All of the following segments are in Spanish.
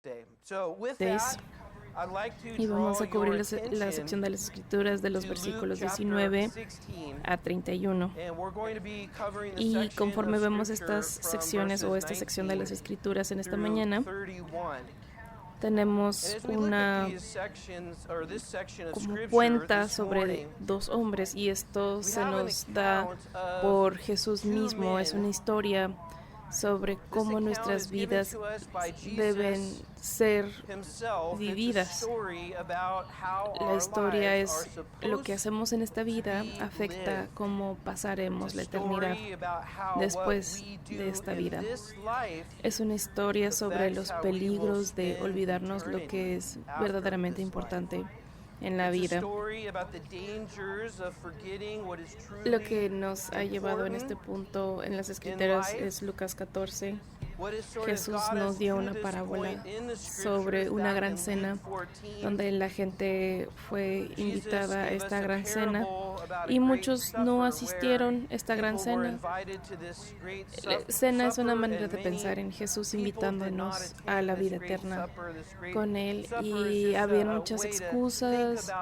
6. Y vamos a cubrir la sección de las Escrituras de los versículos 19 a 31. Y conforme vemos estas secciones o esta sección de las Escrituras en esta mañana, tenemos una como cuenta sobre dos hombres, y esto se nos da por Jesús mismo. Es una historia sobre cómo nuestras vidas deben ser vividas. La historia es lo que hacemos en esta vida afecta cómo pasaremos la eternidad después de esta vida. Es una historia sobre los peligros de olvidarnos lo que es verdaderamente importante en la vida. Lo que nos ha llevado en este punto en las Escrituras es Lucas 14. Jesús nos dio una parábola sobre una gran cena, donde la gente fue invitada a esta gran cena y muchos no asistieron a esta gran cena. Cena es una manera de pensar en Jesús invitándonos a la vida eterna con Él, y había muchas excusas.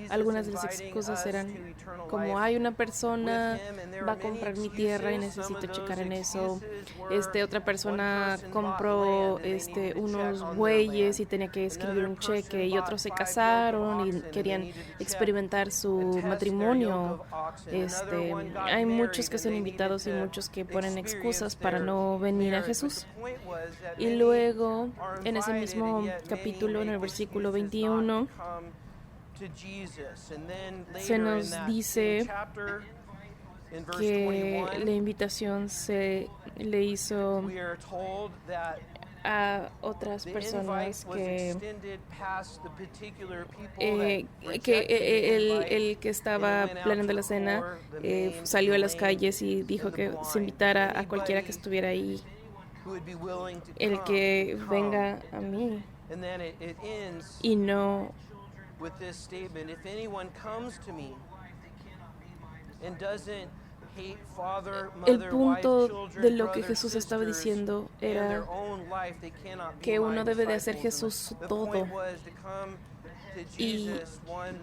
Algunas de las excusas eran como: hay una persona va a comprar mi tierra y necesito checar en eso. Otra persona compró unos bueyes y tenía que escribir un cheque, y otros se casaron y querían experimentar su matrimonio. Hay muchos que son invitados y muchos que ponen excusas para no venir a Jesús. Y luego, en ese mismo capítulo, en el versículo 21, se nos dice que la invitación se le hizo a otras personas el que estaba planeando la cena salió a las calles y dijo que se invitara a cualquiera que estuviera ahí, el que venga a mí, y no el punto de lo que Jesús estaba diciendo era que uno debe de hacer Jesús su todo y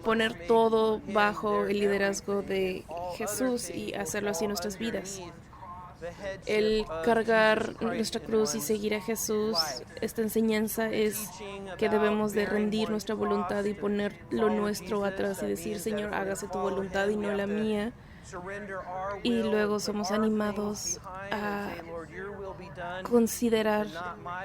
poner todo bajo el liderazgo de Jesús y hacerlo así en nuestras vidas. El cargar nuestra cruz y seguir a Jesús, esta enseñanza es que debemos de rendir nuestra voluntad y poner lo nuestro atrás y decir: Señor, hágase tu voluntad y no la mía. Y luego somos animados a considerar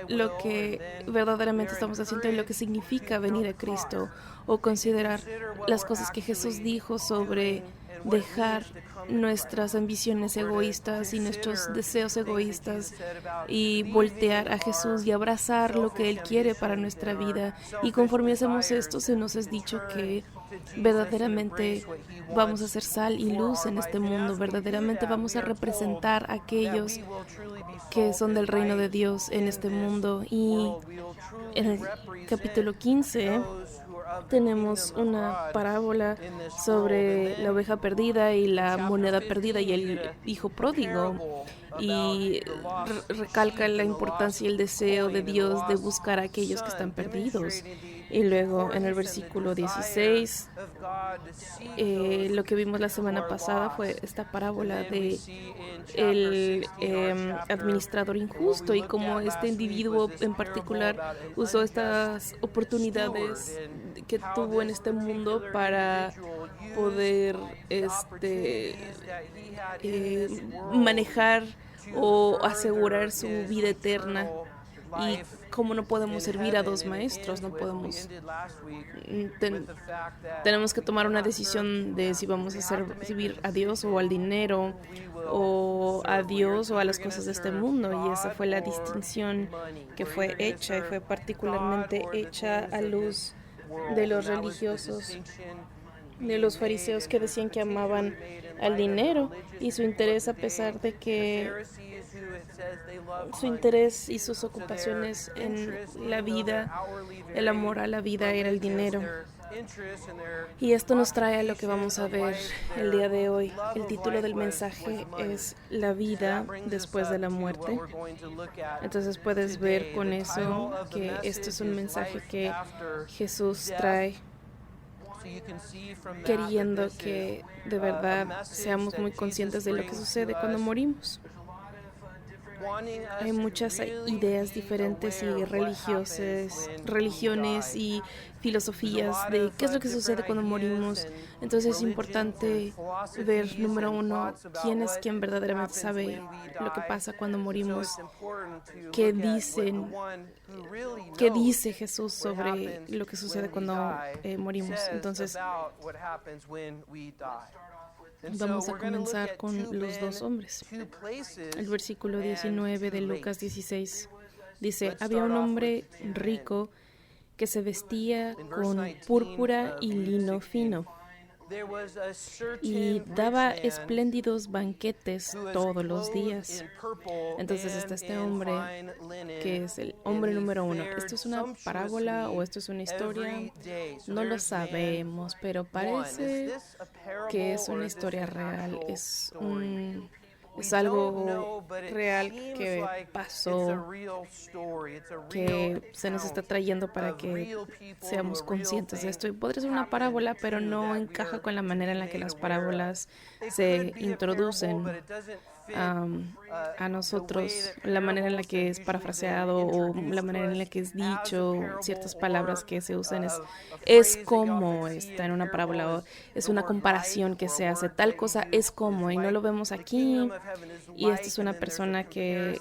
lo que verdaderamente estamos haciendo y lo que significa venir a Cristo, o considerar las cosas que Jesús dijo sobre dejar nuestras ambiciones egoístas y nuestros deseos egoístas y voltear a Jesús y abrazar lo que Él quiere para nuestra vida. Y conforme hacemos esto, se nos es dicho que verdaderamente vamos a ser sal y luz en este mundo, verdaderamente vamos a representar a aquellos que son del reino de Dios en este mundo. Y en el capítulo 15 tenemos una parábola sobre la oveja perdida y la moneda perdida y el hijo pródigo, y recalca la importancia y el deseo de Dios de buscar a aquellos que están perdidos. Y luego en el versículo 16, lo que vimos la semana pasada fue esta parábola de el administrador injusto, y cómo este individuo en particular usó estas oportunidades que tuvo en este mundo para poder manejar o asegurar su vida eterna. Y como no podemos servir a dos maestros, no podemos tenemos que tomar una decisión de si vamos a servir a Dios o al dinero, o a Dios o a las cosas de este mundo. Y esa fue la distinción que fue hecha, y fue particularmente hecha a luz de los religiosos, de los fariseos, que decían que amaban al dinero y su interés, a pesar de que su interés y sus ocupaciones en la vida, el amor a la vida, era el dinero. Y esto nos trae a lo que vamos a ver el día de hoy. El título del mensaje es La vida después de la muerte. Entonces puedes ver con eso que esto es un mensaje que Jesús trae queriendo que de verdad seamos muy conscientes de lo que sucede cuando morimos. Hay muchas ideas diferentes y religiones y filosofías de qué es lo que sucede cuando morimos. Entonces es importante ver, número uno, quién es quien verdaderamente sabe lo que pasa cuando morimos, qué dice Jesús sobre lo que sucede cuando morimos. Entonces vamos a comenzar con los dos hombres. El versículo 19 de Lucas 16 dice, había un hombre rico que se vestía con púrpura y lino fino y daba espléndidos banquetes todos los días. Entonces está este hombre que es el hombre número uno. ¿Esto es una parábola o esto es una historia? No lo sabemos, pero parece que es una historia real. Es algo real que pasó, que se nos está trayendo para que seamos conscientes de esto. Y podría ser una parábola, pero no encaja con la manera en la que las parábolas se introducen a nosotros, la manera en la que es parafraseado o la manera en la que es dicho, ciertas palabras que se usan es como está en una parábola, o es una comparación que se hace, tal cosa es como, y no lo vemos aquí. Y esta es una persona que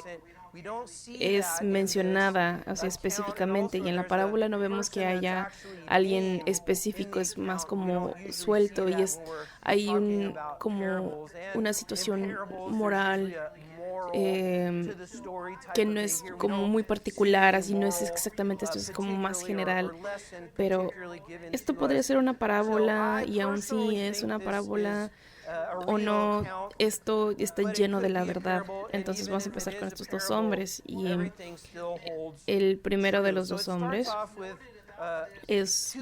es mencionada así específicamente, y en la parábola no vemos que haya alguien específico, es más como suelto, y como una situación moral que no es como muy particular, así no es exactamente esto, es como más general, pero esto podría ser una parábola, y aun si es una parábola o no, esto está lleno de la verdad. Entonces vamos a empezar con estos dos hombres, y el primero de los dos hombres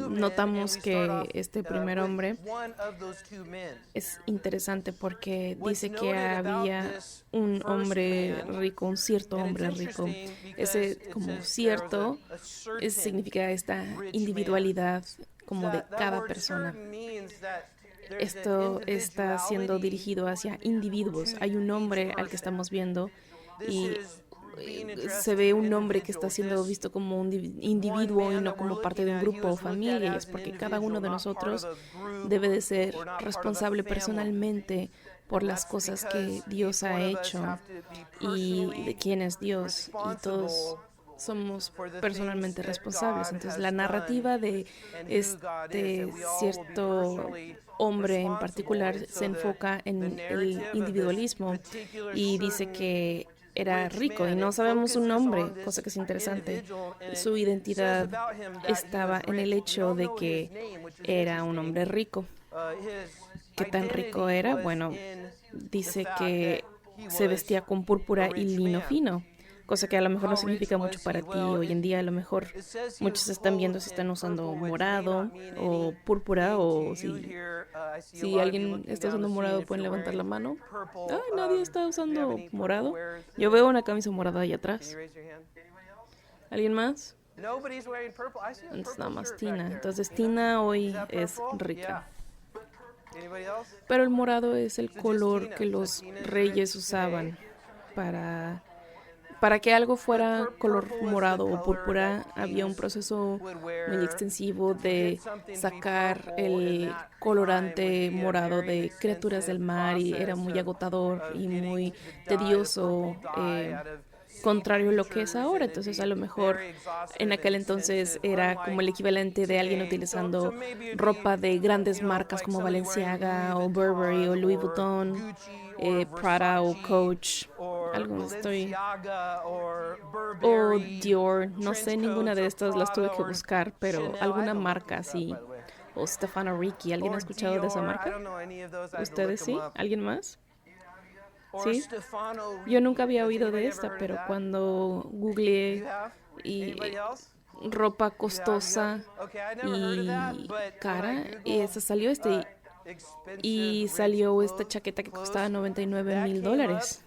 notamos que este primer hombre es interesante porque dice que había un hombre rico, un cierto hombre rico. Ese como cierto significa esta individualidad como de cada persona. Esto está siendo dirigido hacia individuos. Hay un hombre al que estamos viendo y se ve un hombre que está siendo visto como un individuo y no como parte de un grupo o familia, y es porque cada uno de nosotros debe de ser responsable personalmente por las cosas que Dios ha hecho y de quién es Dios, y todos somos personalmente responsables. Entonces la narrativa de este cierto hombre en particular se enfoca en el individualismo y dice que era rico y no sabemos su nombre, cosa que es interesante. Su identidad estaba en el hecho de que era un hombre rico. ¿Qué tan rico era? Bueno, dice que se vestía con púrpura y lino fino, cosa que a lo mejor no significa mucho para ti hoy en día. A lo mejor muchos están viendo si están usando morado o púrpura, o si alguien está usando morado pueden levantar la mano. Nadie está usando morado. Yo veo una camisa morada ahí atrás. ¿Alguien más? Entonces nada más Tina. Entonces Tina hoy es rica. Pero el morado es el color que los reyes usaban para que algo fuera color morado o púrpura. Había un proceso muy extensivo de sacar el colorante morado de criaturas del mar, y era muy agotador y muy tedioso, contrario a lo que es ahora. Entonces a lo mejor en aquel entonces era como el equivalente de alguien utilizando ropa de grandes marcas como Balenciaga o Burberry o Louis Vuitton, Prada o Coach, o Dior, no sé, ninguna de estas las tuve que buscar, pero alguna marca así, o Stefano Ricci. ¿Alguien ha escuchado de esa marca? ¿Ustedes sí? ¿Alguien más? ¿Sí? Yo nunca había oído de esta, pero cuando googleé y ropa costosa y cara, y esa salió y salió esta chaqueta que costaba $99,000.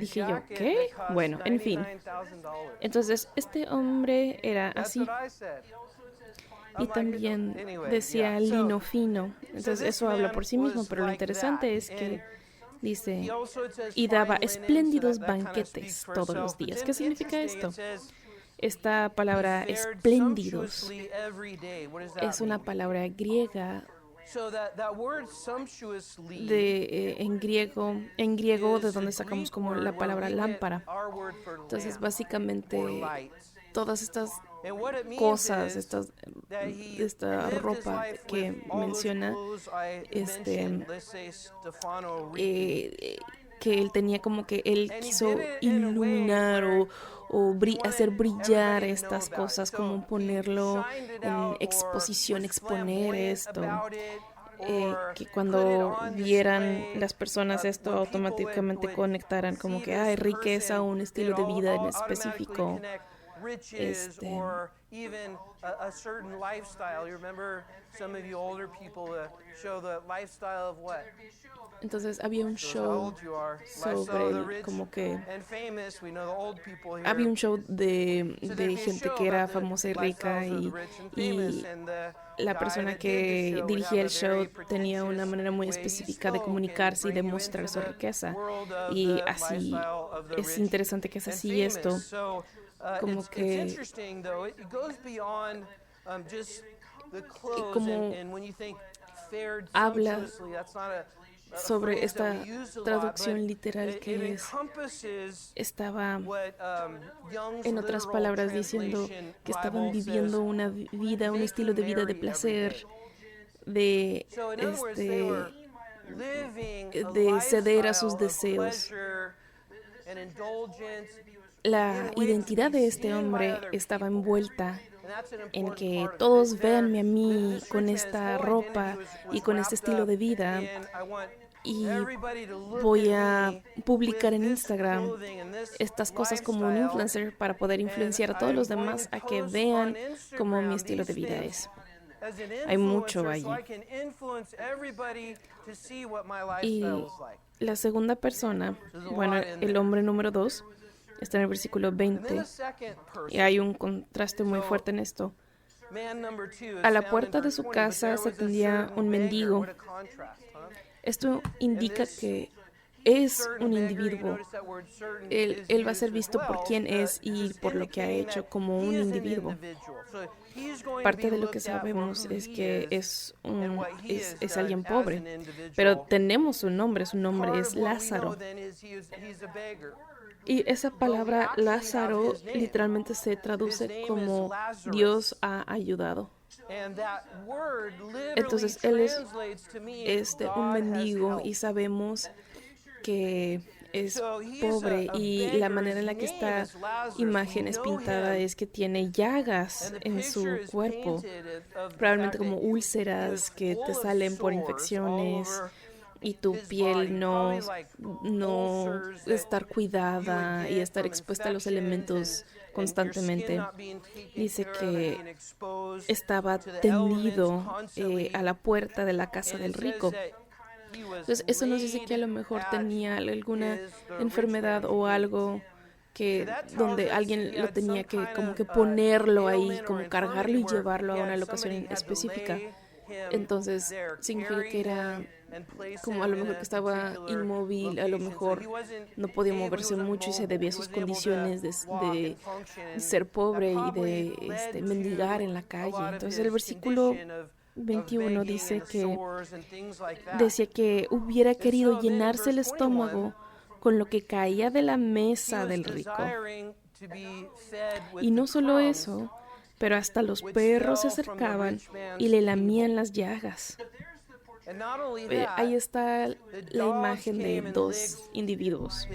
Dije yo, ¿qué? Bueno, en fin. Entonces, este hombre era así. Y también decía lino fino. Entonces, eso habla por sí mismo, pero lo interesante es que dice, y daba espléndidos banquetes todos los días. ¿Qué significa esto? Esta palabra espléndidos es una palabra griega en griego de donde sacamos como la palabra lámpara. Entonces, básicamente, todas estas cosas, esta ropa que menciona, que él tenía como que él quiso iluminar o hacer brillar estas cosas, como ponerlo en exposición, exponer esto. Que cuando vieran las personas esto, automáticamente conectaran como que hay riqueza o un estilo de vida en específico. Even a certain lifestyle. You remember some of you older people show the lifestyle of what? Entonces había un show sobre como que había un show de gente que era famosa y rica y la persona que dirigía el show tenía una manera muy específica de comunicarse y de mostrar su riqueza, y así es interesante que es así esto, como que como habla sobre esta traducción literal que estaba, en otras palabras, diciendo que estaban viviendo una vida, un estilo de vida de placer, de ceder a sus deseos. La identidad de este hombre estaba envuelta en que todos véanme a mí con esta ropa y con este estilo de vida, y voy a publicar en Instagram estas cosas como un influencer para poder influenciar a todos los demás a que vean cómo mi estilo de vida es. Hay mucho allí. Y la segunda persona, bueno, el hombre número 2, está en el versículo 20, y hay un contraste muy fuerte en esto. A la puerta de su casa se tendía un mendigo. Esto indica que es un individuo. Él va a ser visto por quien es y por lo que ha hecho como un individuo. Parte de lo que sabemos es que es alguien pobre, pero tenemos su nombre es Lázaro. Y esa palabra Lázaro literalmente se traduce como Dios ha ayudado. Entonces él es un mendigo y sabemos que es pobre, y la manera en la que esta imagen es pintada es que tiene llagas en su cuerpo, probablemente como úlceras que te salen por infecciones, y tu piel no estar cuidada y estar expuesta a los elementos constantemente. Dice que estaba tendido a la puerta de la casa del rico. Entonces, eso nos dice que a lo mejor tenía alguna enfermedad o algo donde alguien lo tenía que como que ponerlo ahí, como cargarlo y llevarlo a una locación específica. Entonces, significa que era como a lo mejor que estaba inmóvil, a lo mejor no podía moverse mucho y se debía a sus condiciones de ser pobre y de mendigar en la calle. Entonces, el versículo 21 dice que decía que hubiera querido llenarse el estómago con lo que caía de la mesa del rico. Y no solo eso, pero hasta los perros se acercaban y le lamían las llagas. Ahí está la imagen de dos individuos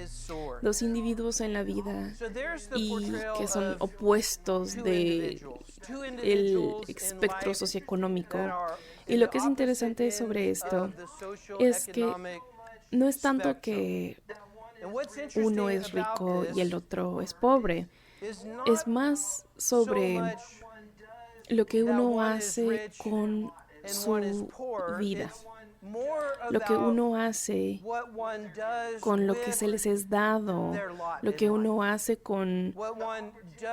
en la vida, y que son opuestos del espectro socioeconómico. Y lo que es interesante sobre esto es que no es tanto que uno es rico y el otro es pobre, es más sobre lo que uno hace con su vida, lo que uno hace con lo que se les es dado, lo que uno hace con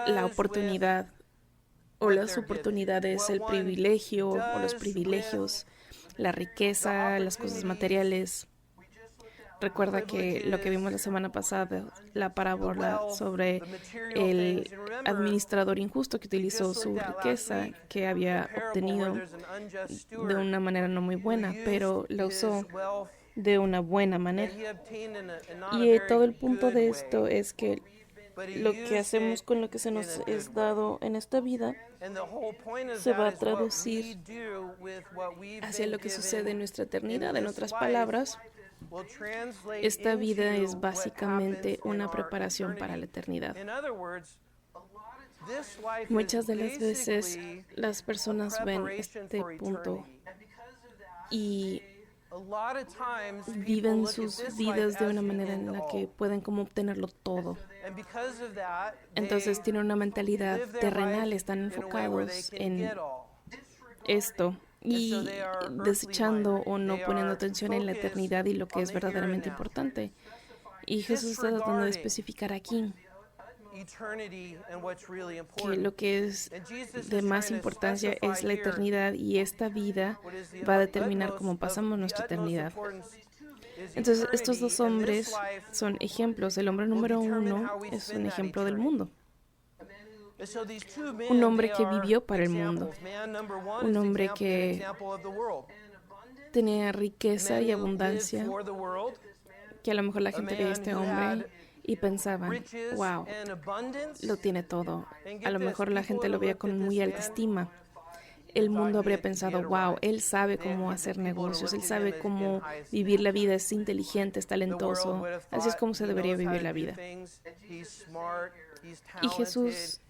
la oportunidad o las oportunidades, el privilegio o los privilegios, la riqueza, las cosas materiales. Recuerda que lo que vimos la semana pasada, la parábola sobre el administrador injusto que utilizó su riqueza que había obtenido de una manera no muy buena, pero la usó de una buena manera. Y todo el punto de esto es que lo que hacemos con lo que se nos es dado en esta vida se va a traducir hacia lo que sucede en nuestra eternidad. En otras palabras, esta vida es básicamente una preparación para la eternidad. Muchas de las veces las personas ven este punto y viven sus vidas de una manera en la que pueden como obtenerlo todo. Entonces tienen una mentalidad terrenal, están enfocados en esto y desechando o no poniendo atención en la eternidad y lo que es verdaderamente importante. Y Jesús está tratando de especificar aquí que lo que es de más importancia es la eternidad y esta vida va a determinar cómo pasamos nuestra eternidad. Entonces, estos dos hombres son ejemplos. El hombre número uno es un ejemplo del mundo. Un hombre que vivió para el mundo. Un hombre que tenía riqueza y abundancia, que a lo mejor la gente veía a este hombre y pensaban, wow, lo tiene todo. A lo mejor la gente lo veía con muy alta estima. El mundo habría pensado, wow, él sabe cómo hacer negocios, él sabe cómo vivir la vida, es inteligente, es talentoso. Así es como se debería vivir la vida. Y Jesús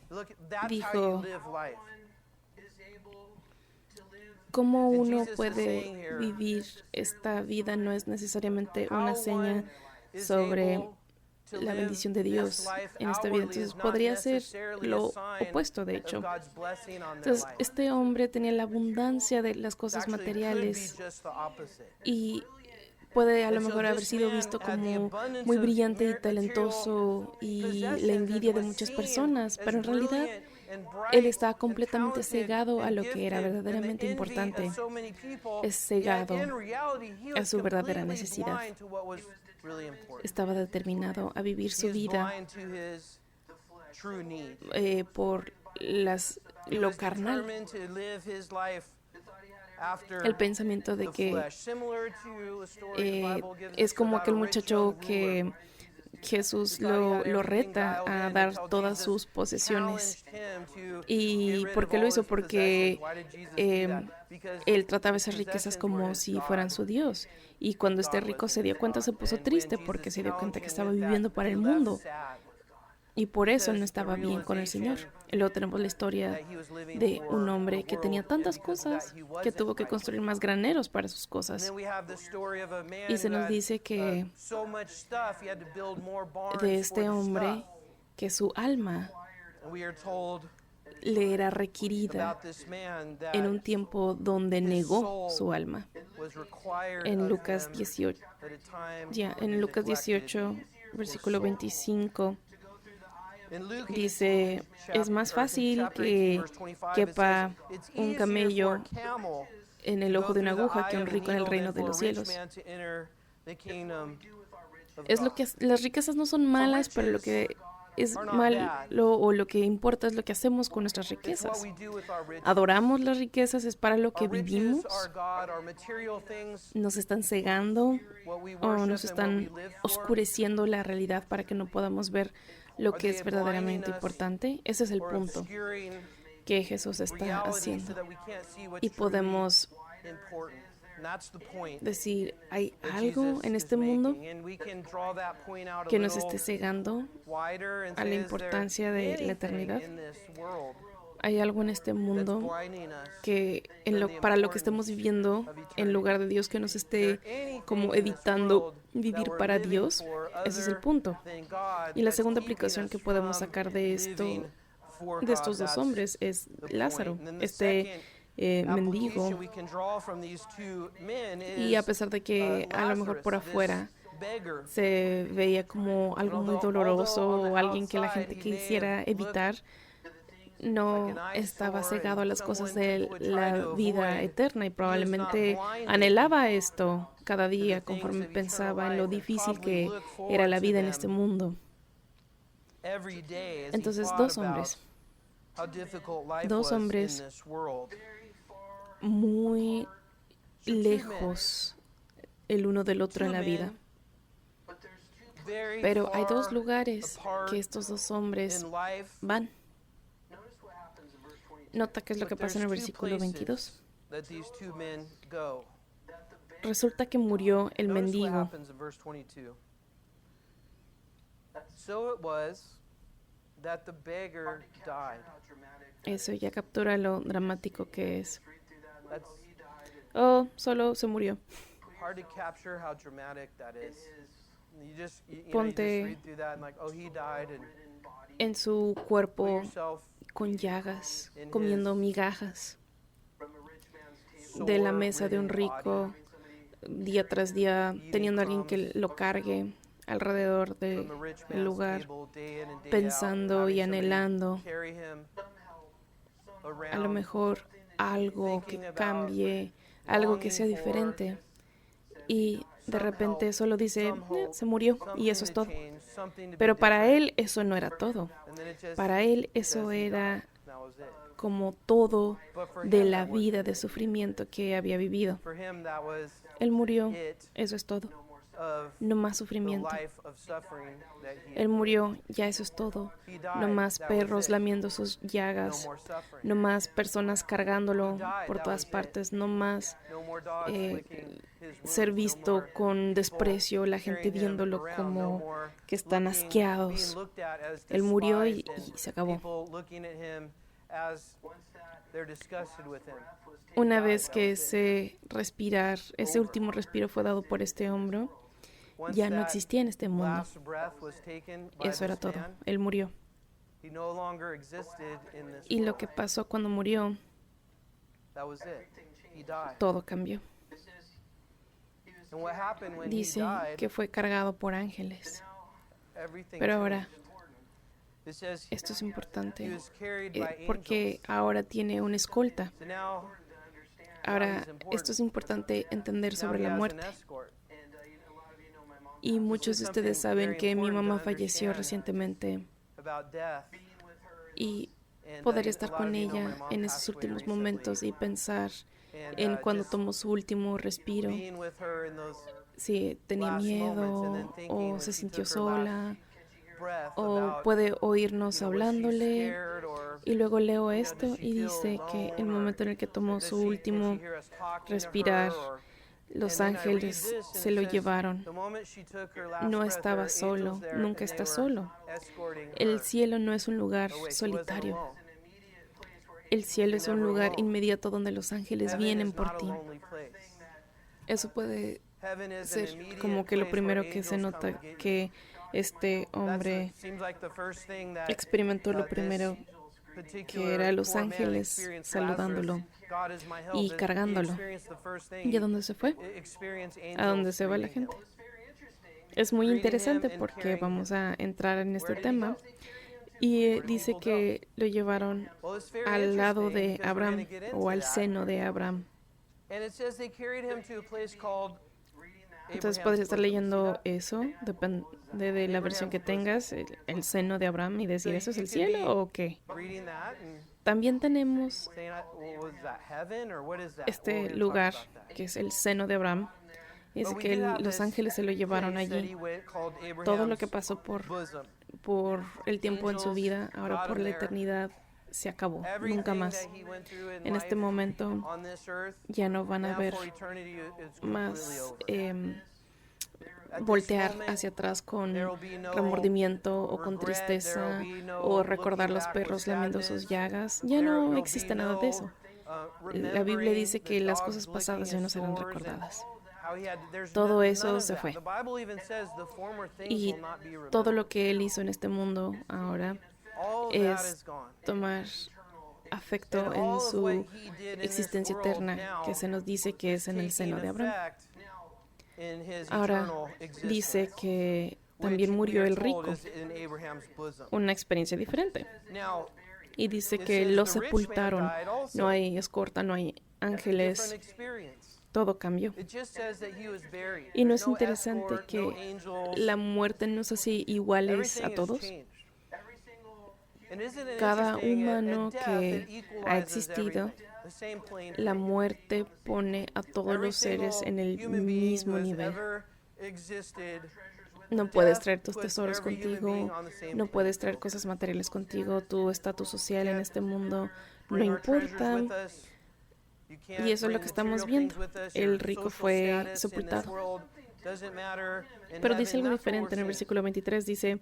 dijo, cómo uno puede vivir esta vida no es necesariamente una seña sobre la bendición de Dios en esta vida. Entonces podría ser lo opuesto, de hecho. Entonces este hombre tenía la abundancia de las cosas materiales y puede a lo mejor haber sido visto como muy brillante y talentoso y la envidia de muchas personas, pero en realidad él está completamente cegado a lo que era verdaderamente importante. Es cegado a su verdadera necesidad. Estaba determinado a vivir su vida por lo carnal. El pensamiento de que es como aquel muchacho que Jesús lo reta a dar todas sus posesiones. ¿Y por qué lo hizo? Porque él trataba esas riquezas como si fueran su Dios. Y cuando este rico se dio cuenta, se puso triste porque se dio cuenta que estaba viviendo para el mundo. Y por eso no estaba bien con el Señor. Y luego tenemos la historia de un hombre que tenía tantas cosas que tuvo que construir más graneros para sus cosas. Y se nos dice que de este hombre que su alma le era requerida en un tiempo donde negó su alma. En Lucas 18, versículo 25, dice, es más fácil que quepa un camello en el ojo de una aguja que un rico en el reino de los cielos. Es lo que las riquezas no son malas, pero lo que es malo o lo que importa es lo que hacemos con nuestras riquezas. Adoramos las riquezas, es para lo que vivimos. Nos están cegando o nos están oscureciendo la realidad para que no podamos ver lo que es verdaderamente importante. Ese es el punto que Jesús está haciendo. Y podemos decir, hay algo en este mundo que nos esté cegando a la importancia de la eternidad. hay algo en este that's mundo blinding us que from the para lo que importance estemos viviendo, of en eternity. lugar de Dios que nos Is esté there como anything in this evitando world that vivir we're para living Dios, for ese es el other punto. than God Y la that's segunda keeping aplicación us que podemos from sacar de esto, living for de God? estos dos That's hombres, es the Lázaro, point. And then the este second mendigo. application we can draw from these two men Y a is pesar de que a lo mejor por Lazarus, afuera this beggar. se veía como And algo muy although doloroso on the o alguien que la outside gente he may quisiera have looked evitar, no like an estaba eyesore cegado a and las cosas someone de people would try la to vida avoid, eterna y he was not probablemente blinded anhelaba esto cada to the día things conforme of eternal pensaba en lo life and difícil probably que look era forward la to vida en este them mundo. every day as he Entonces, thought dos about hombres how difficult life dos was in hombres this world. muy So two men, lejos el uno del otro two en la vida. men, very Pero hay dos far lugares apart que estos dos hombres in life, van. Nota qué es lo but que pasa en el there's two versículo 22. places that these two men go. Resulta que murió el Notice what mendigo. happens in verse 22. So it was that the beggar died. Eso ya captura lo dramático que es. That's Oh, solo se murió. hard to capture how dramatic that is. You just Ponte read through that and like, oh, he died, and en su put cuerpo yourself con llagas, in comiendo his migajas de la mesa de un sore-ridden rico, body, día tras día, eating teniendo a alguien que crumbs lo cargue alrededor from del the rich el man's lugar, table day in and day out, pensando y having somebody anhelando carry him a lo around, mejor algo que thinking about cambie, algo que sea longing for diferente. Y de repente solo dice, some hope, se murió y something eso es to todo. change, something to be Pero para different. él eso no era todo. And then it just Para él says eso he died. era That was it. como todo But for de him, la that was vida de sufrimiento que había vivido. for him that was Él murió, it eso es todo. of No más the sufrimiento. life of suffering that he Él murió, ya eso es todo. he No died. más That was perros it. lamiendo sus No llagas, more suffering. no más personas cargándolo He died. por That todas was it. partes, no más No more dogs eh, licking his wounds. ser No visto more con people desprecio, la gente carrying him viéndolo around. No como more que están being asqueados. looked at as Él murió despised y and se acabó. people looking at him as they're disgusted with him. Una vez que ese respirar, ese último respiro fue dado por este hombre, Once ya no that existía en este mundo. last breath was taken by Eso era this todo. man, Él murió. he no longer existed in this Y lo world. que pasó cuando murió, That was it. He died. todo cambió. And what happened when Dice he died, que fue cargado por ángeles. everything Pero ahora, changed. It says esto es he importante, was carried by porque angels. ahora tiene una escolta. So now, Ahora, esto es importante entender now sobre he la has an muerte. escort. Y muchos de ustedes saben que mi mamá falleció recientemente About death. y And, poder a estar lot of con you know ella my mom en passed esos away últimos recently. momentos y pensar And, en cuando just tomó su último respiro, being with her in those si tenía last moments and miedo then thinking o when se she sintió took her last sola breath o about, puede oírnos was she hablándole. scared or Y luego leo did esto she y feel dice que el alone, momento en el que tomó does su can she último hear us talking to respirar, her, or- los and then I read ángeles this and se it lo says, llevaron. the moment she took her last No breath, there estaba were solo, angels there, nunca and they está were solo. escorting El her cielo no es un lugar away. She wasn't solitario. alone. El cielo es un lugar Never alone. inmediato donde los ángeles Heaven vienen is por not a ti. lonely place. Eso puede Heaven is an ser immediate como que lo place primero where que se angels come nota to get you. que este hombre Seems like the first thing that experimentó lo this primero, particular que era los poor man ángeles experienced saludándolo Lazarus. God is my help. y He cargándolo. experienced the first thing. ¿Y a dónde se fue? He experienced ¿A dónde angels se va la greeting him. gente? Es muy Greeting interesante him and porque carrying vamos a entrar en este Where did he tema go? y Where did dice people que lo llevaron Well, it's very al lado interesting de because we're Abraham gonna get o into al that. seno de Abraham. And it says they carried him to a place called Entonces Abraham's puedes estar bosom. leyendo See that? eso, depende de la versión que tengas, el seno de Abraham y decir, So ¿eso es you el could be cielo o qué? Reading that and También tenemos saying, well, was that heaven or what is that? Well, este we're gonna talk lugar about that. que es el seno de Abraham. Dice But we que do have los this ángeles se lo llevaron place that allí. he went called Todo lo que Abraham's pasó por bosom. el tiempo en su vida, ahora got por him la there. eternidad, se acabó, Everything nunca that más. he went through in En este life momento on this earth, ya no van a now haber for eternity, it's completely más over. voltear hacia atrás con remordimiento o con tristeza o recordar los perros lamiendo sus llagas. Ya no existe nada de eso. La Biblia dice que las cosas pasadas ya no serán recordadas. Todo eso se fue. Y todo lo que Él hizo en este mundo ahora es tomar afecto en su existencia eterna, que se nos dice que es en el seno de Abraham. Ahora dice que también murió el rico, una experiencia diferente. Y dice que lo sepultaron, no hay escorta, no hay ángeles, todo cambió. Y no es interesante que la muerte nos hace iguales a todos. Cada humano que ha existido, la muerte pone a todos los seres en el mismo nivel. No puedes traer tus tesoros contigo, no puedes traer cosas materiales contigo, tu estatus social en este mundo no importa. Y eso es lo que estamos viendo. El rico fue sepultado. Pero dice algo diferente en el versículo 23, dice: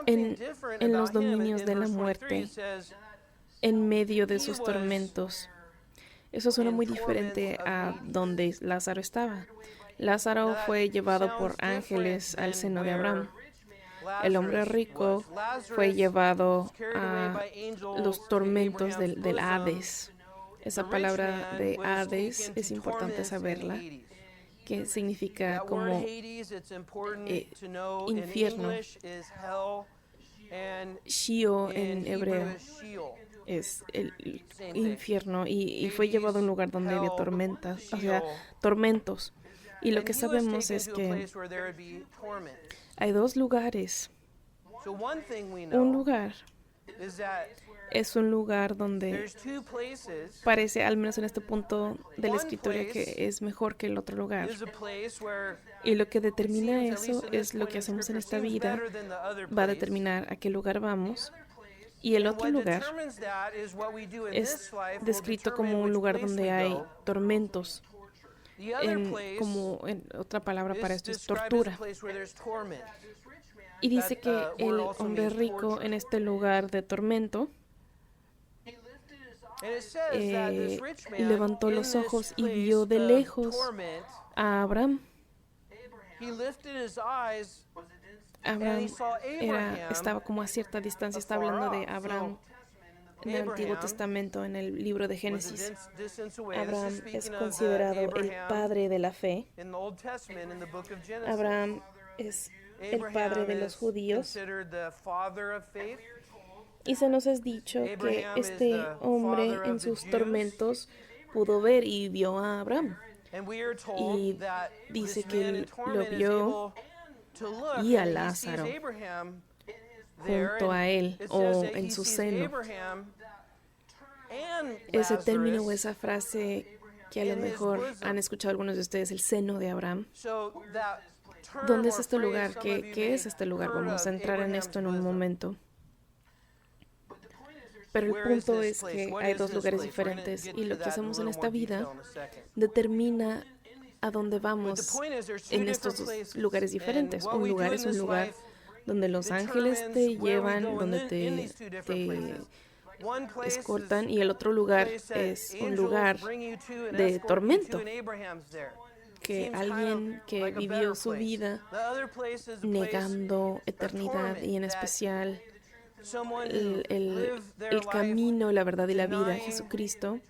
en los dominios de la muerte, en medio de sus tormentos. Eso suena muy diferente a donde Lázaro estaba. Lázaro fue llevado por ángeles al seno de Abraham. El hombre rico fue llevado a los tormentos del Hades. Esa palabra de Hades es importante saberla, que significa como infierno. Sheol en hebreo es el infierno, y fue llevado a un lugar donde había tormentas, o sea, tormentos. Y lo que sabemos es que hay dos lugares. Un lugar es un lugar donde parece, al menos en este punto de la escritura, que es mejor que el otro lugar. Y lo que determina eso es lo que hacemos en esta vida. Va a determinar a qué lugar vamos. Y el otro lugar es descrito como un lugar donde hay tormentos. Como en otra palabra para esto es tortura. Y dice que el hombre rico en este lugar de tormento levantó los ojos y vio de lejos a Abraham. Abraham estaba como a cierta distancia. Está hablando de Abraham en el Antiguo Testamento, en el libro de Génesis. Abraham es considerado el padre de la fe. Abraham es el padre de los judíos. Y se nos es dicho que este hombre en sus tormentos pudo ver y vio a Abraham. Y dice que él lo vio y a Lázaro junto a él o en su seno. Ese término o esa frase que a lo mejor han escuchado algunos de ustedes, el seno de Abraham. ¿Dónde es este lugar? ¿Qué es este lugar? Vamos a entrar en esto en un momento. Pero el punto es que hay dos lugares diferentes, y lo que hacemos en esta vida determina a dónde vamos en estos dos lugares diferentes. Un lugar es un lugar donde los ángeles te llevan, donde te escoltan, y el otro lugar es un lugar de tormento, que alguien que vivió su vida negando eternidad, y en especial el camino, la verdad y la vida, Jesucristo,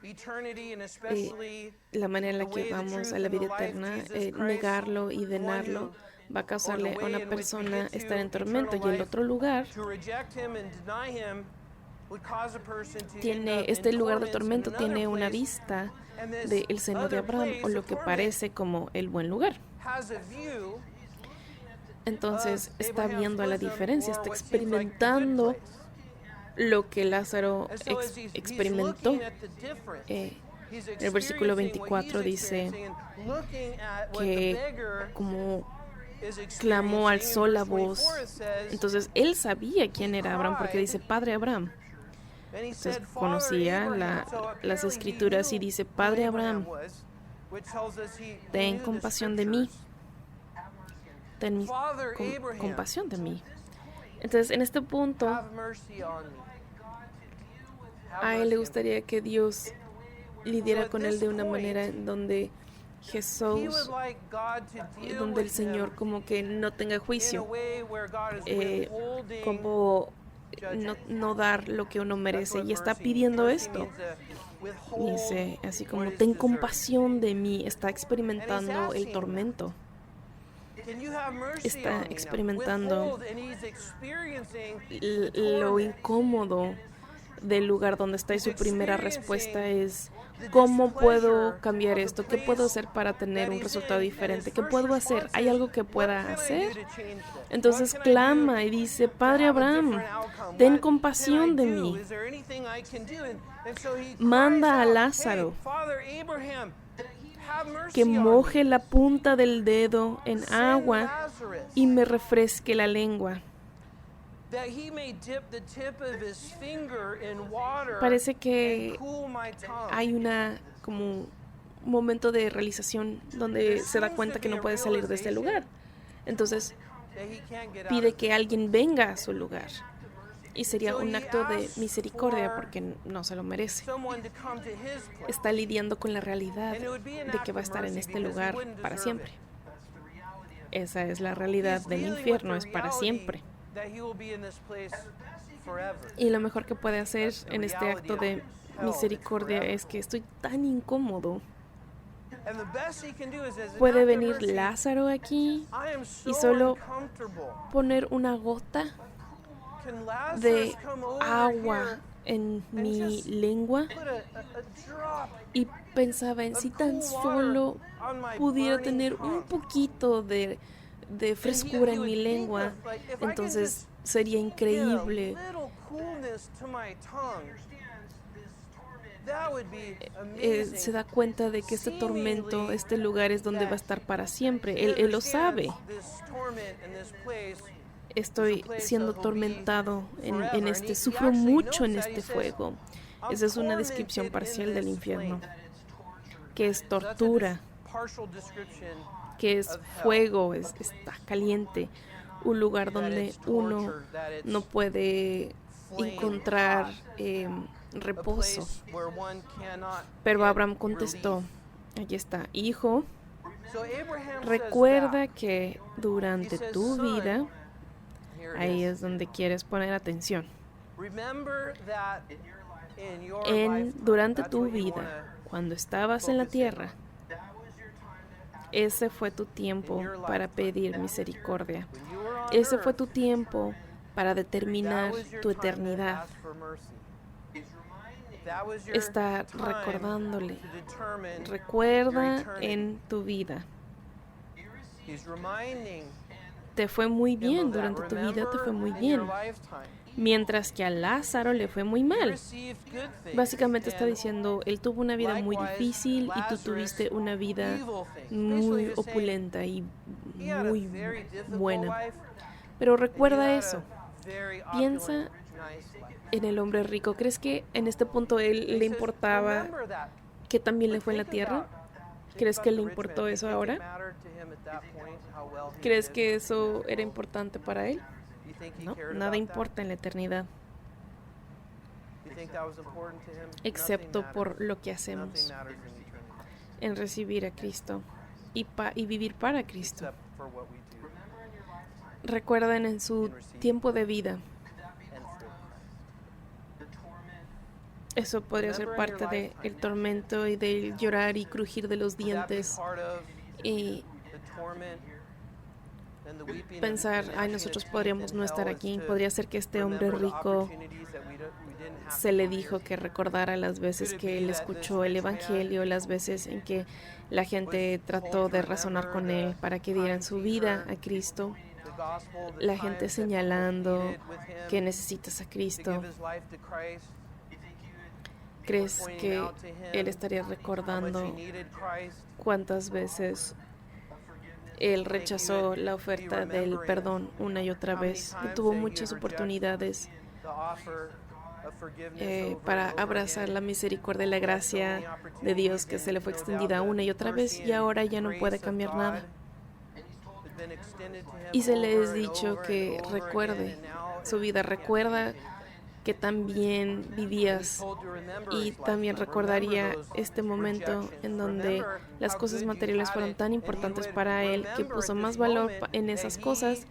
la manera en la que vamos a la vida eterna, negarlo y denarlo va a causarle a una persona estar en tormento. Y el otro lugar este lugar de tormento tiene una vista del seno de Abraham, o lo que parece como el buen lugar. Entonces está viendo la diferencia, está experimentando lo que Lázaro experimentó. El versículo 24 dice que como clamó, alzó la voz. Entonces él sabía quién era Abraham, porque dice Padre Abraham. Entonces conocía las escrituras y dice Padre Abraham. ten compasión de mí, ten compasión de mí. Entonces, en este punto, a él le gustaría que Dios lidiara con él de una manera en donde Jesús, donde el Señor como que no tenga juicio, como no dar lo que uno merece, y está pidiendo esto. Dice así como, ten compasión de mí, está experimentando el tormento. Está experimentando lo incómodo del lugar donde está, y su primera respuesta es, ¿cómo puedo cambiar esto? ¿Qué puedo hacer para tener un resultado diferente? ¿Qué puedo hacer? ¿Hay algo que pueda hacer? Entonces clama y dice, Padre Abraham, ten compasión de mí. Manda a Lázaro que moje la punta del dedo en agua y me refresque la lengua. Parece que hay como un momento de realización donde se da cuenta que no puede salir de este lugar. Entonces pide que alguien venga a su lugar. Y sería un acto de misericordia porque no se lo merece. Está lidiando con la realidad de que va a estar en este lugar para siempre. Esa es la realidad del infierno, es para siempre. Y lo mejor que puede hacer en este acto de misericordia es que estoy tan incómodo. Puede venir Lázaro aquí y solo poner una gota de agua en mi lengua, y pensaba en si tan solo pudiera tener un poquito de frescura en mi lengua, entonces sería increíble. Se da cuenta de que este tormento, este lugar es donde va a estar para siempre. Él lo sabe. Estoy siendo atormentado en este, sufro mucho en este fuego. Esa es una descripción parcial del infierno, que es tortura, que es fuego, está caliente, un lugar donde uno no puede encontrar reposo. Pero Abraham contestó, aquí está, hijo, recuerda que durante tu vida, ahí es donde quieres poner atención. Durante tu vida, cuando estabas en la tierra, ese fue tu tiempo para pedir misericordia. Ese fue tu tiempo para determinar tu eternidad. Está recordándole. Recuerda en tu vida. Te fue muy bien durante tu vida, te fue muy bien. Mientras que a Lázaro le fue muy mal. Básicamente está diciendo, él tuvo una vida muy difícil y tú tuviste una vida muy opulenta y muy buena. Pero recuerda eso. Piensa en el hombre rico. ¿Crees que en este punto él le importaba que también le fue en la tierra? ¿Crees que le importó eso ahora? ¿Crees que eso era importante para él? No, nada importa en la eternidad, excepto por lo que hacemos en recibir a Cristo y vivir para Cristo. Recuerden en su tiempo de vida. Eso podría ser parte del tormento y del llorar y crujir de los dientes y pensar, ay, nosotros podríamos no estar aquí. Podría ser que este hombre rico se le dijo que recordara las veces que él escuchó el evangelio, las veces en que la gente trató de razonar con él para que dieran su vida a Cristo, la gente señalando que necesitas a Cristo. ¿Crees que él estaría recordando cuántas veces él rechazó la oferta del perdón una y otra vez? Y tuvo muchas oportunidades para abrazar la misericordia y la gracia de Dios que se le fue extendida una y otra vez, y ahora ya no puede cambiar nada. Y se le es dicho que recuerde su vida, recuerda que también vivías, y también recordaría este momento en donde las cosas materiales fueron tan importantes para él que puso más valor en esas cosas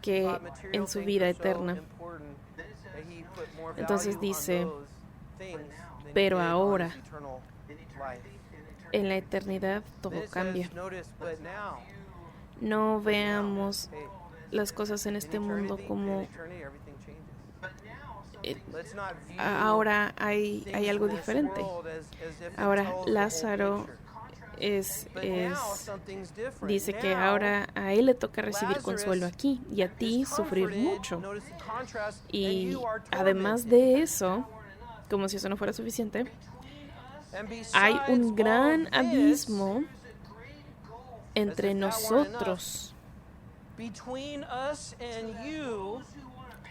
que en su vida eterna. Entonces dice, pero ahora, en la eternidad, todo cambia. No veamos las cosas en este mundo como ahora hay algo diferente. Ahora Lázaro dice que ahora a él le toca recibir consuelo aquí y a ti sufrir mucho. Y además de eso, como si eso no fuera suficiente, hay un gran abismo entre nosotros.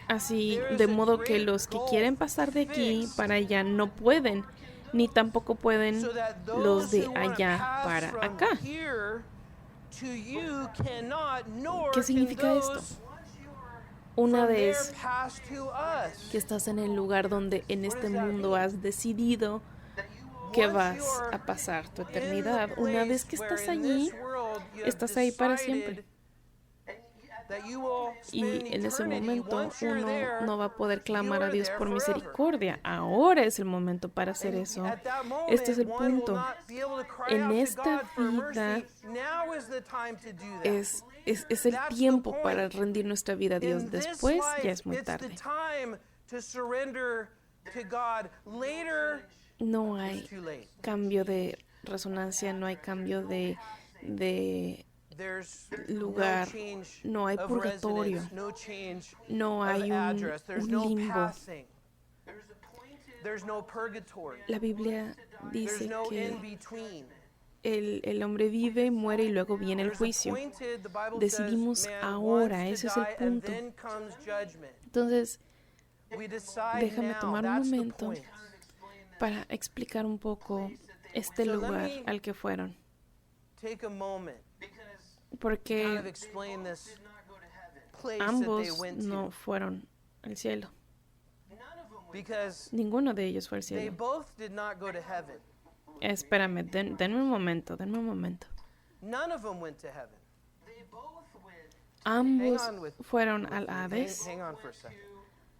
Así, de modo que los que quieren pasar de aquí para allá no pueden, ni tampoco pueden los de allá para acá. ¿Qué significa esto? Una vez que estás en el lugar donde en este mundo has decidido que vas a pasar tu eternidad, una vez que estás allí, estás ahí para siempre. Y en ese momento uno no va a poder clamar a Dios por misericordia. Ahora es el momento para hacer eso. Este es el punto. En esta vida es el tiempo para rendir nuestra vida a Dios. Después ya es muy tarde. No hay cambio de resonancia, no hay cambio de lugar, no hay purgatorio, no hay un limbo. La Biblia dice que el hombre vive, muere y luego viene el juicio. Decidimos ahora, ese es el punto. Entonces, déjame tomar un momento para explicar un poco este lugar al que fueron. Porque ambos no fueron al cielo. Ninguno de ellos fue al cielo. Espérame, denme un momento. Ambos fueron al Hades.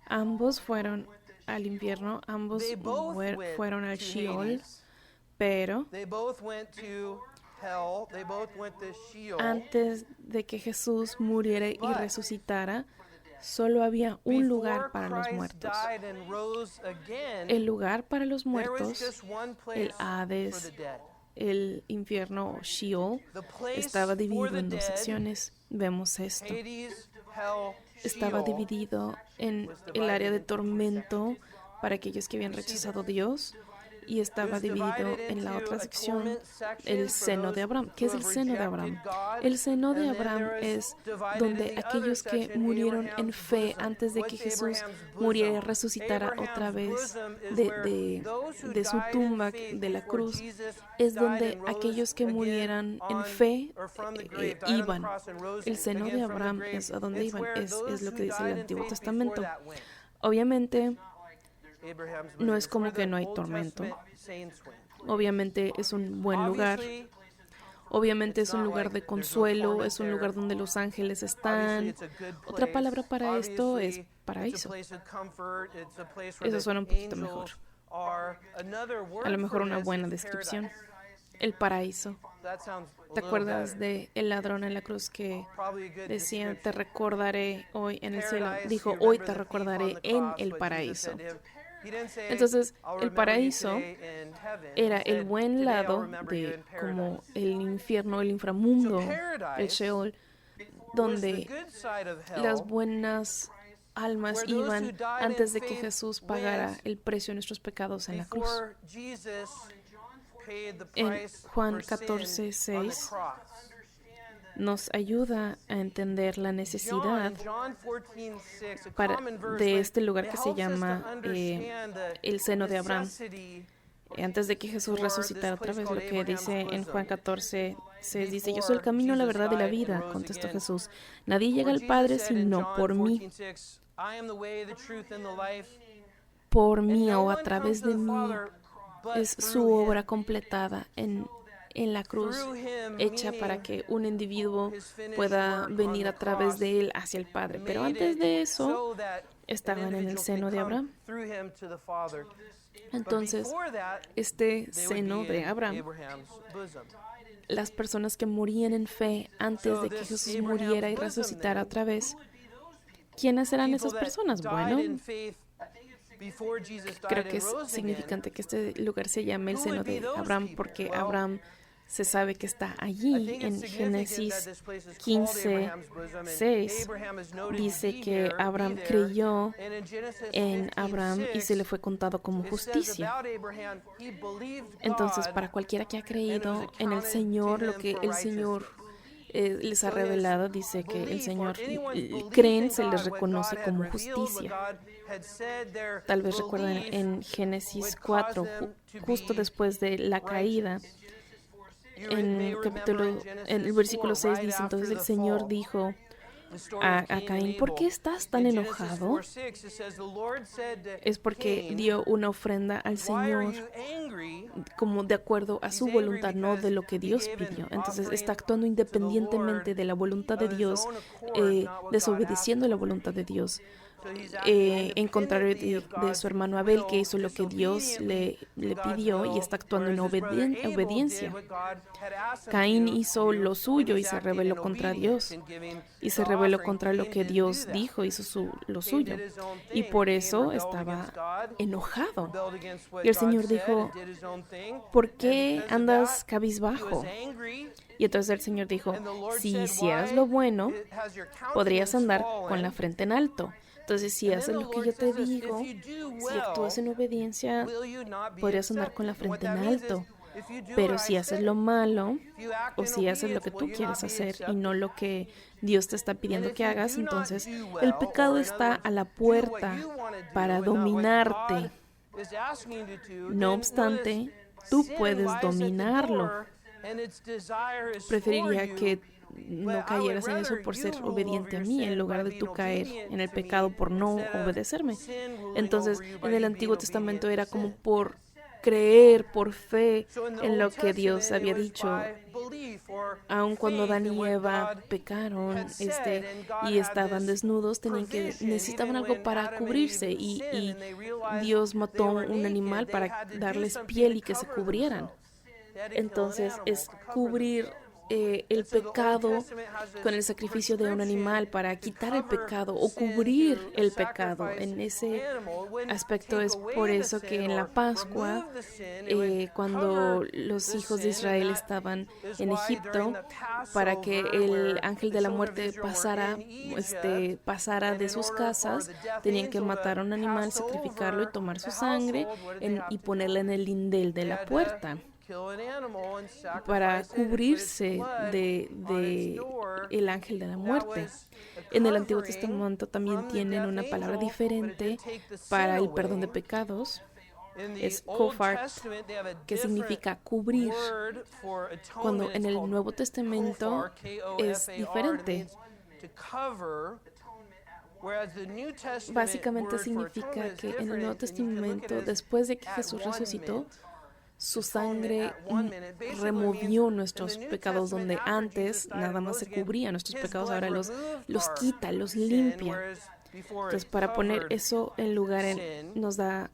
Ambos fueron al infierno. Ambos fueron al Sheol. Pero antes de que Jesús muriera y resucitara, solo había un lugar para los muertos. El lugar para los muertos, el Hades, el infierno o Sheol, estaba dividido en dos secciones. Vemos esto. Estaba dividido en el área de tormento para aquellos que habían rechazado a Dios, y estaba dividido en la otra sección, el seno de Abraham. ¿Qué es el seno de Abraham? El seno de Abraham es donde aquellos que murieron en fe antes de que Jesús muriera y resucitara otra vez de su tumba, de la cruz, es donde aquellos que murieran en fe iban. El seno de Abraham es a donde iban, es lo que dice el Antiguo Testamento. Obviamente, no es como que no hay tormento. Obviamente es un buen lugar. Obviamente es un lugar de consuelo, es un lugar donde los ángeles están. Otra palabra para esto es paraíso. Eso suena un poquito mejor. A lo mejor una buena descripción. El paraíso. ¿Te acuerdas de el ladrón en la cruz que decía, te recordaré hoy en el cielo? Dijo, hoy te recordaré en el paraíso. Entonces, el paraíso era el buen lado de como el infierno, el inframundo, el Sheol, donde las buenas almas iban antes de que Jesús pagara el precio de nuestros pecados en la cruz. En Juan 14:6 nos ayuda a entender la necesidad de este lugar que se llama el seno de Abraham. Antes de que Jesús resucitara otra vez, lo que dice en Juan 14, se dice: yo soy el camino, la verdad y la vida, contestó Jesús. Nadie llega al Padre sino por mí. Por mí o a través de mí es su obra completada en la cruz, hecha para que un individuo pueda venir a través de él hacia el Padre. Pero antes de eso, estaban en el seno de Abraham. Entonces, este seno de Abraham, las personas que morían en fe antes de que Jesús muriera y resucitara otra vez, ¿quiénes eran esas personas? Bueno, creo que es significante que este lugar se llame el seno de Abraham, porque Abraham se sabe que está allí. En Génesis 15:6 dice que Abraham creyó en Abraham y se le fue contado como justicia. Entonces, para cualquiera que ha creído en el Señor, lo que el Señor les ha revelado, dice que el Señor creen, se les reconoce como justicia. Tal vez recuerdan en Génesis 4, justo después de la caída, en el versículo 6 dice: entonces el Señor dijo a Caín: ¿por qué estás tan enojado? Es porque dio una ofrenda al Señor como de acuerdo a su voluntad, no de lo que Dios pidió. Entonces está actuando independientemente de la voluntad de Dios, desobedeciendo la voluntad de Dios. En contrario de su hermano Abel, que hizo lo que Dios le pidió y está actuando en obediencia. Caín hizo lo suyo y se rebeló contra Dios, y se rebeló contra lo que Dios dijo, hizo lo suyo, y por eso estaba enojado. Y el Señor dijo: ¿por qué andas cabizbajo? Y entonces el Señor dijo: si hicieras lo bueno, podrías andar con la frente en alto. Entonces, si haces lo que yo te digo, si actúas en obediencia, podrías andar con la frente en alto. Pero si haces lo malo, o si haces lo que tú quieres hacer y no lo que Dios te está pidiendo que hagas, entonces el pecado está a la puerta para dominarte. No obstante, tú puedes dominarlo. Preferiría que no cayeras en eso por ser obediente a mí, en lugar de tú caer en el pecado por no obedecerme. Entonces, en el Antiguo Testamento era como por creer, por fe en lo que Dios había dicho. Aun cuando Adán y Eva pecaron y estaban desnudos, necesitaban algo para cubrirse, y Dios mató un animal para darles piel y que se cubrieran. Entonces, es cubrir el pecado con el sacrificio de un animal para quitar el pecado o cubrir el pecado. En ese aspecto es por eso que en la Pascua, cuando los hijos de Israel estaban en Egipto, para que el ángel de la muerte pasara de sus casas, tenían que matar a un animal, sacrificarlo y tomar su sangre y ponerla en el lindel de la puerta, para cubrirse de el ángel de la muerte. En el Antiguo Testamento también tienen una palabra diferente para el perdón de pecados. Es kofar, que significa cubrir, cuando en el Nuevo Testamento es diferente. Básicamente significa que en el Nuevo Testamento, después de que Jesús resucitó, su sangre removió nuestros pecados, donde antes nada más se cubría nuestros pecados, ahora los quita, los limpia. Entonces, para poner eso en lugar, nos da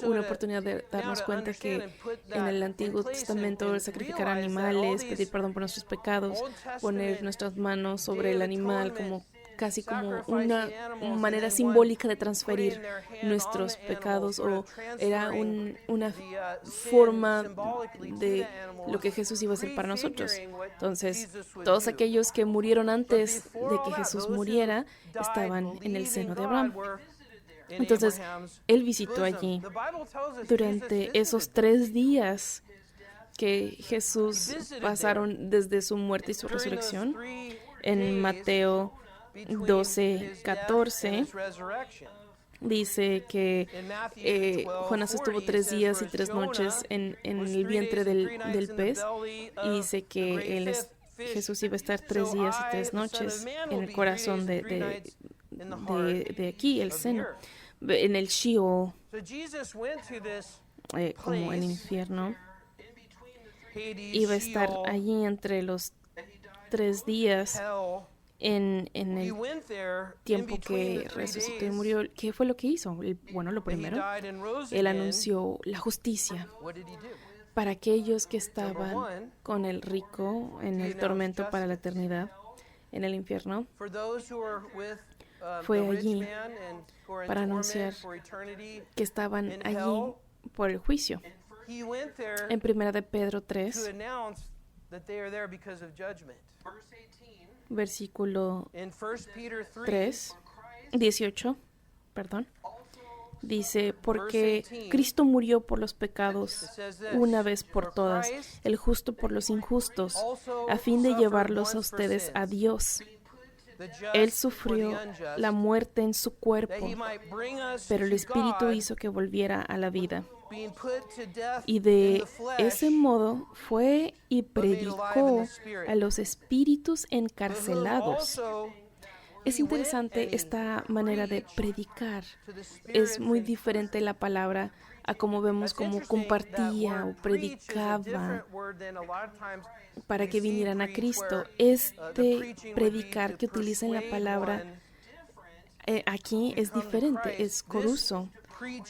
una oportunidad de darnos cuenta que en el Antiguo Testamento, sacrificar animales, pedir perdón por nuestros pecados, poner nuestras manos sobre el animal casi como una manera simbólica de transferir nuestros pecados, o era una forma de lo que Jesús iba a hacer para nosotros. Entonces, todos aquellos que murieron antes de que Jesús muriera estaban en el seno de Abraham. Entonces, él visitó allí durante esos 3 días. que Jesús pasaron desde su muerte y su resurrección en Mateo 12:14. Dice que Jonás estuvo 3 días y 3 noches en el vientre del pez, y dice que Jesús iba a estar 3 días y 3 noches en el corazón de aquí, el seno, en el Sheol, como el infierno. Iba a estar allí entre los 3 días en el tiempo que resucitó y murió. ¿Qué fue lo que hizo? Bueno, lo primero, él anunció la justicia para aquellos que estaban con el rico en el tormento para la eternidad, en el infierno. Fue allí para anunciar que estaban allí por el juicio. En 1 de Pedro 3, versículo 18, dice, porque Cristo murió por los pecados una vez por todas, el justo por los injustos, a fin de llevarlos a ustedes a Dios. Él sufrió la muerte en su cuerpo, pero el Espíritu hizo que volviera a la vida. Y de ese modo fue y predicó a los espíritus encarcelados. Es interesante esta manera de predicar. Es muy diferente la palabra a como vemos como compartía o predicaba para que vinieran a Cristo. Este predicar que utiliza en la palabra aquí es diferente, es coruso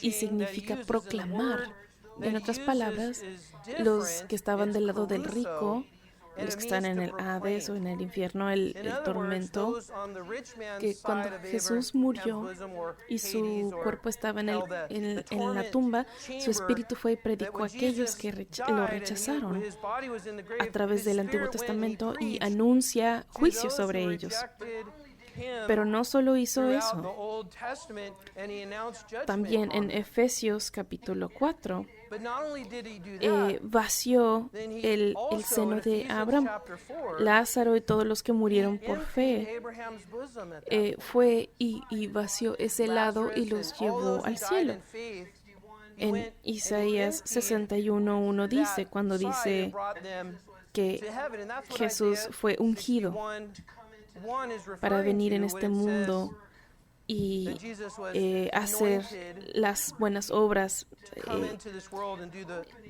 y significa proclamar. En otras palabras, los que estaban del lado del rico, los que están en el Hades o en el infierno, el tormento, que cuando Jesús murió y su cuerpo estaba en la tumba, su espíritu fue y predicó a aquellos que lo rechazaron a través del Antiguo Testamento y anuncia juicio sobre ellos. Pero no solo hizo eso, también en Efesios capítulo 4 vació el seno de Abraham. Lázaro y todos los que murieron por fe fue y vació ese lado y los llevó al cielo. En Isaías 61:1 dice, cuando dice que Jesús fue ungido para venir en este mundo y hacer las buenas obras.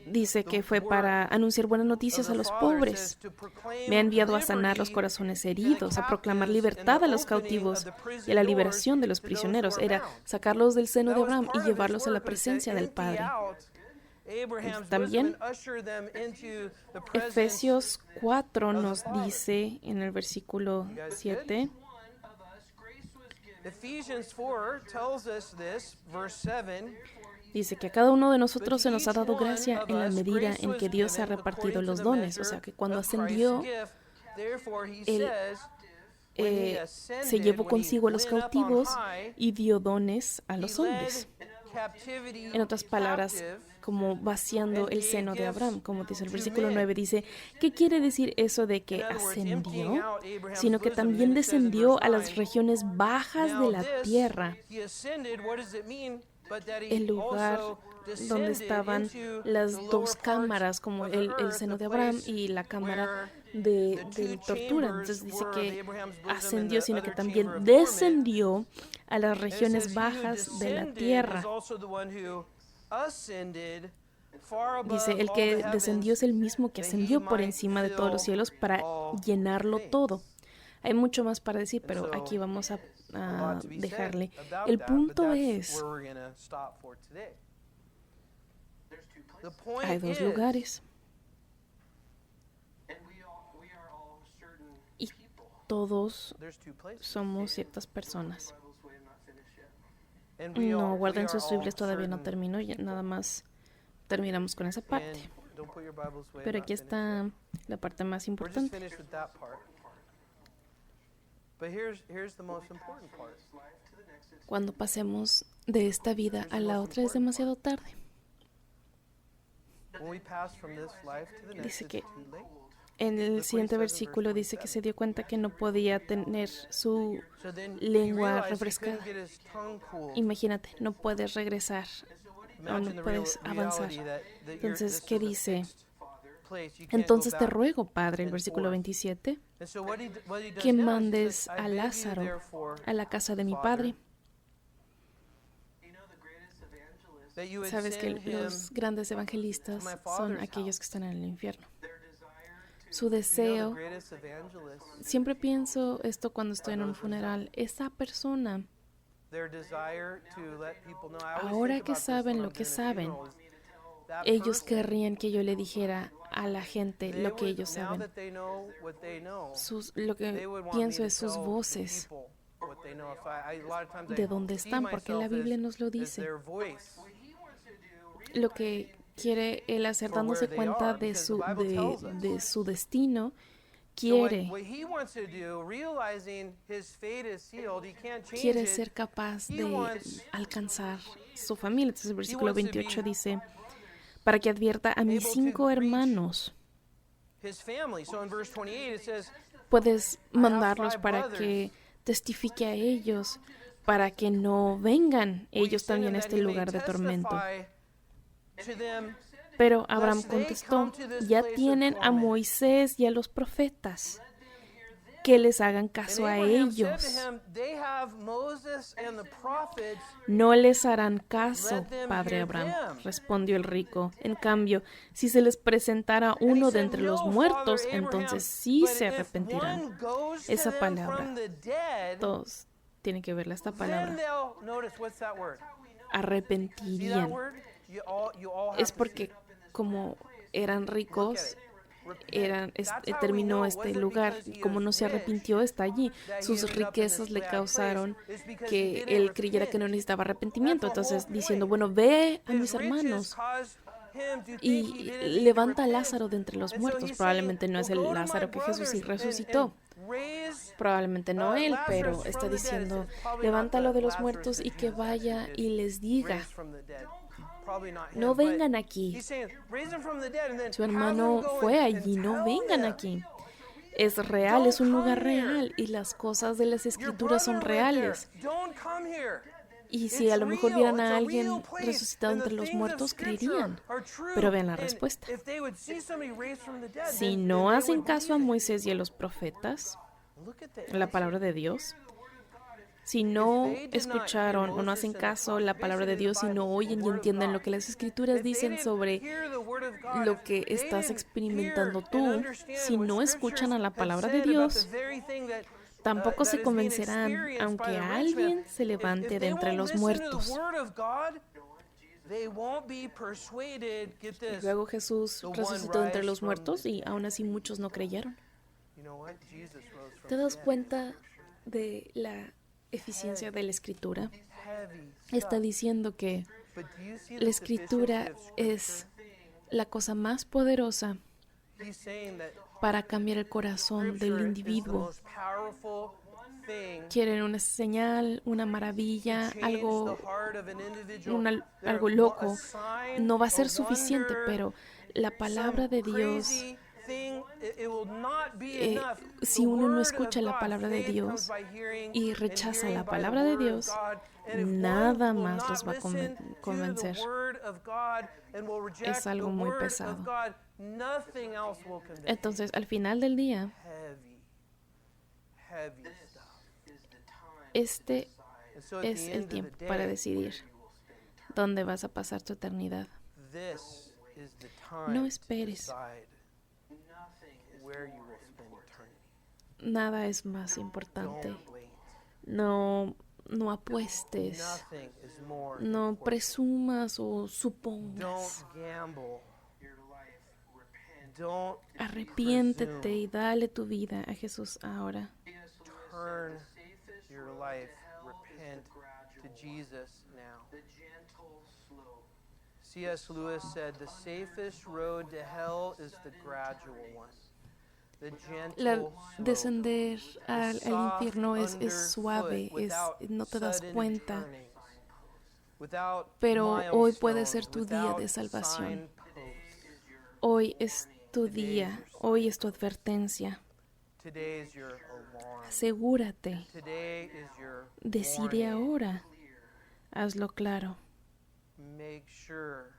Dice que fue para anunciar buenas noticias a los pobres. Me ha enviado a sanar los corazones heridos, a proclamar libertad a los cautivos y a la liberación de los prisioneros. Era sacarlos del seno de Abraham y llevarlos a la presencia del Padre. También Efesios 4 nos dice en el versículo 7, dice que a cada uno de nosotros se nos ha dado gracia en la medida en que Dios ha repartido los dones. O sea que cuando ascendió, Él se llevó consigo a los cautivos y dio dones a los hombres. En otras palabras, como vaciando el seno de Abraham, como dice el versículo 9, dice, ¿qué quiere decir eso de que ascendió? Sino que también descendió a las regiones bajas de la tierra, el lugar donde estaban las dos cámaras, como el seno de Abraham y la cámara de tortura. Entonces dice que ascendió, sino que también descendió a las regiones bajas de la tierra. Dice, el que descendió es el mismo que ascendió por encima de todos los cielos para llenarlo todo. Hay mucho más para decir, pero aquí vamos a dejarle. El punto es, hay dos lugares. Y todos somos ciertas personas. No, guarden sus Biblias, todavía no termino, nada más terminamos con esa parte. Pero aquí está la parte más importante. Cuando pasemos de esta vida a la otra es demasiado tarde. when we pass from this life to the next, Dice it's que too late. en el siguiente versículo dice que se dio cuenta que no podía tener su So then he lengua realized he refrescada. couldn't get his tongue cooled. Imagínate, no puedes regresar o Imagine no the puedes avanzar. reality that Entonces, this ¿qué is a dice? fixed place. You can't go Entonces te back ruego, Padre, el and versículo forth. 27, And so what he does que now is he mandes says, I a beg you Lázaro therefore, a la casa de mi Father, Padre. that you would Sabes que send him los grandes evangelistas to my son Father's aquellos house. que están en el infierno. Su You know, deseo, the greatest evangelist, siempre pienso esto cuando estoy en un funeral, esa persona, their desire to let people know. I always ahora think que about this saben when lo I'm que doing a saben, funeral, is that ellos person, querrían que yo le dijera a la gente they lo que would, ellos now saben. that they know what they know, Lo they que would want me pienso to es sus tell the voces, people what they know. If a lot of times de I dónde see están, porque la myself Biblia as, nos lo as dice. their voice Lo que quiere él hacer, for dándose where they cuenta are, de because the Bible tells us. de su destino, So what quiere he wants to do, realizing his fate is sealed, he can't change quiere it. ser capaz He de wants- alcanzar su familia. Entonces el versículo wants to be 28 dice, para que advierta a mis able to 5 reach hermanos, his family. So in verse 28 it says, puedes have mandarlos 5 para brothers. que testifique a ellos, para que no vengan "Will you ellos send también him a that este he may lugar de tormento. testify to them, Pero Abraham lest they contestó, come to this ya place of tienen a torment?" Moisés y a los profetas, que les hagan And caso a Abraham said to ellos. him, "They have Moses and the prophets." No les harán caso, Let them padre hear Abraham, them. respondió el rico. En cambio, si se les presentara uno de said, entre los "No, muertos, Father Abraham, entonces sí but se if arrepentirán. one goes to Esa them palabra, from the dead, todos tienen que verla, esta then palabra, they'll notice what's that word? See that arrepentirían. word? You all have Es to see porque it. como eran Look at ricos, it. Repent. That's how we terminó know it este wasn't lugar, because he como was no se rich arrepintió, está allí. that he Sus ended up in riquezas this le bad causaron place. It's because he que didn't él creyera que no repent. necesitaba arrepentimiento. That's the whole Entonces, diciendo, point. bueno, ve a His mis riches hermanos caused him to think he y didn't need to levanta a repent. Lázaro de entre los And so muertos. he's Probablemente saying, no es "Well, el go to my Lázaro que Jesús sí brothers resucitó. and raise Probablemente no él, Lazarus pero from está the dead." diciendo, It's probably not levántalo the de los Lazarus muertos that y que Jesus vaya actually y did, les diga, raised from the dead. Probably not him, no but vengan aquí. he's saying, "Raise them from the dead and then Su have them hermano go fue and allí, no tell vengan them. aquí. Es real, es un Don't lugar come here. real y las cosas de las Your escrituras son brother went there. reales. Don't come here." Y si It's a lo mejor real. vieran It's a a alguien real place, resucitado and the entre los things of muertos, Scripture creerían. are true. Pero vean la And respuesta. if they would see somebody raised from the dead, Si then no they hacen would caso a believe it. Moisés y a los profetas, Look at the la palabra de Dios, si no escucharon o no hacen caso la palabra de Dios, si no oyen y entienden lo que las escrituras dicen sobre lo que estás experimentando tú, si no escuchan a la palabra de Dios, tampoco se convencerán, aunque alguien se levante de entre los muertos. Y luego Jesús resucitó de entre los muertos y aún así muchos no creyeron. ¿Te das cuenta de la eficiencia de la Escritura? Está diciendo que la Escritura es la cosa más poderosa para cambiar el corazón del individuo. Quieren una señal, una maravilla, algo loco. No va a ser suficiente, pero la palabra de Dios, si uno no escucha la palabra de Dios y rechaza la palabra de Dios, nada más los va a convencer. Es algo muy pesado. Entonces, al final del día, este es el tiempo para decidir dónde vas a pasar tu eternidad. No esperes. Nada es más importante. No apuestes. No presumas o supongas. Arrepiéntete y dale tu vida a Jesús ahora. Turn your life, repent to Jesus now. C.S. Lewis said, "The safest road to hell is the gradual one. The gentle Descender al infierno es suave, no te das cuenta. Pero hoy puede ser tu día de salvación. Hoy es tu día, hoy es tu advertencia. Today is your alarm. Asegúrate, Today is your decide warning. ahora, hazlo claro. Make sure.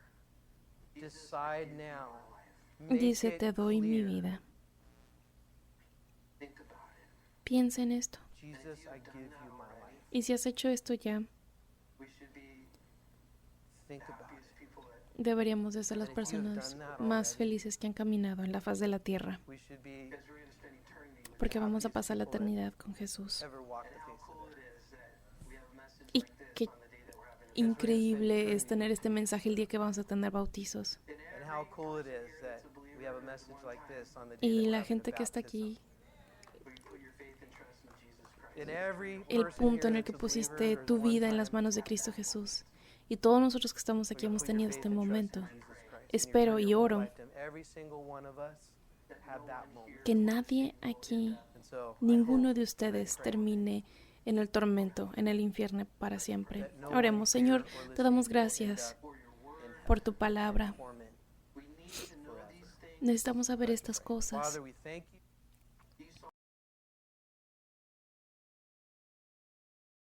Decide now. Make Dice, it te doy mi clear. vida. Piensa en esto. Jesus, I give you my life. Y si has hecho esto ya, Think about it. deberíamos de ser las personas más felices que han caminado en la faz de la tierra, We should be porque vamos a pasar la eternidad con Jesús. ever walk the face of it. Y qué increíble es tener este mensaje el día que vamos a tener bautizos. And how cool it is that we have a message like this on the day Y that we're la having gente the que está baptism. aquí, And every el person punto en here el que that's a believer, pusiste there's tu one vida en las time manos de Cristo Jesús. Y todos nosotros que estamos aquí where you hemos put your tenido faith este and trust in momento. Jesus Christ, and you Espero turn y your whole oro life to him. Every single one of us have that moment. que nadie aquí, And so I ninguno hope de ustedes termine en el tormento, en el infierno para siempre. Oremos, Señor, te damos gracias por tu palabra. torment forever. Necesitamos saber estas cosas. Father, we thank you.